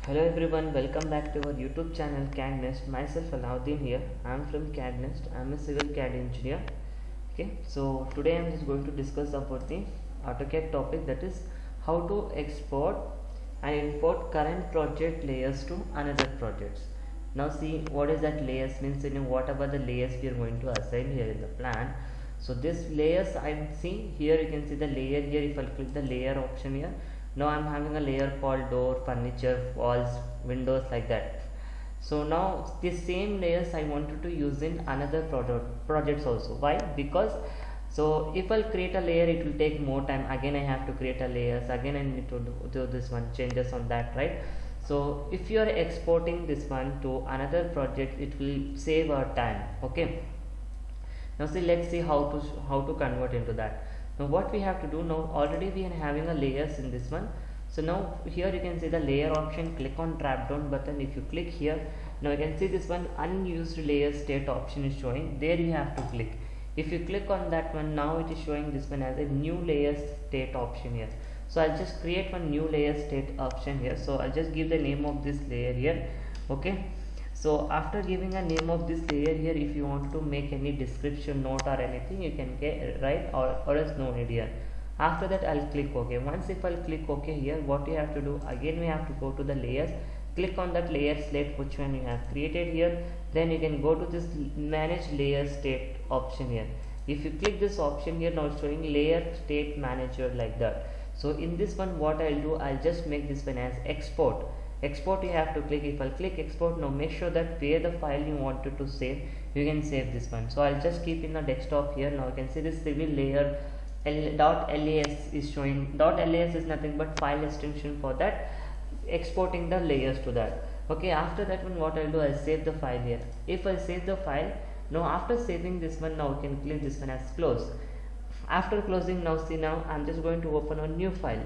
Hello everyone, welcome back to our YouTube channel CAD NEST. Myself Alauddin here. I am from CAD NEST. I am a civil CAD engineer. Okay, so today I am just going to discuss about the AutoCAD topic, that is how to export and import current project layers to another projects. Now see what is that layers means, whatever the layers we are going to assign here in the plan. So this layers I see here, you can see the layer here. If I click the layer option here, now I'm having a layer called door, furniture, walls, windows, like that. So now this same layers I wanted to use in another projects also. Why? Because so if I'll create a layer, it will take more time. Again I have to create a layers, again I need to do this one changes on that, right? So if you are exporting this one to another project, it will save our time. Okay, now see, let's see how to convert into that. Now what we have to do, now already we are having a layers in this one. So now here you can see the layer option, click on drop down button. If you click here, now you can see this one unused layer state option is showing. There you have to click. If you click on that one, now it is showing this one as a new layer state option here. So I'll just create one new layer state option here. So I'll just give the name of this layer here. Okay, so after giving a name of this layer here, if you want to make any description note or anything, you can write, or else no need here. After that I'll click OK. Once if I'll click OK here, what you have to do, again we have to go to the layers, click on that layer slate which one you have created here. Then you can go to this manage layer state option here. If you click this option here, now it's showing layer state manager, like that. So in this one what I'll do, I'll just make this one as export. Export you have to click. If I'll click export, now make sure that where the file you wanted to save, you can save this one. So I'll just keep in the desktop here. Now you can see this civil layer .las is showing. .las is nothing but file extension for that exporting the layers to that. Okay, after that one what I'll do, I'll save the file here. If I save the file, now after saving this one, now you can click this one as close. After closing, now see, now I'm just going to open a new file.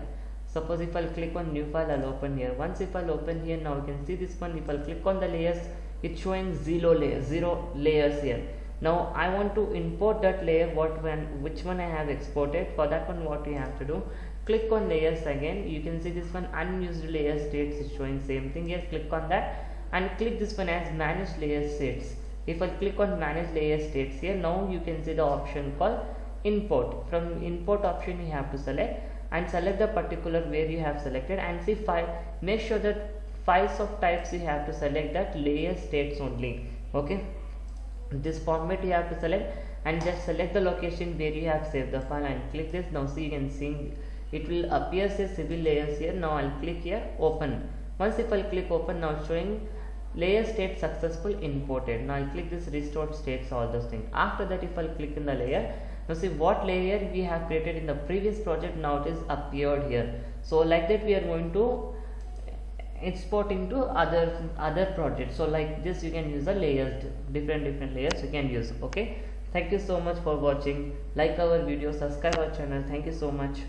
Suppose if I'll click on new file, I'll open here. Once if I'll open here, now you can see this one. If I'll click on the layers, it's showing zero layers here. Now I want to import that layer, which one I have exported. For that one, what you have to do, click on layers again. You can see this one unused layer states is showing same thing here. Click on that and click this one as manage layer states. If I click on manage layer states here, now you can see the option called import. From import option you have to select and select the particular where you have selected, and see file, make sure that files of types you have to select that layer states only. Okay, this format you have to select and just select the location where you have saved the file and click this. Now see, you can see it will appear say civil layers here. Now I'll click here open. Once if I'll click open, now showing layer state successful imported. Now I'll click this restored states, all those things. After that if I'll click in the layer, now see what layer we have created in the previous project, now it is appeared here. So like that we are going to export into other projects. So like this you can use the layers, different layers you can use. Okay, thank you so much for watching. Like our video, subscribe our channel. Thank you so much.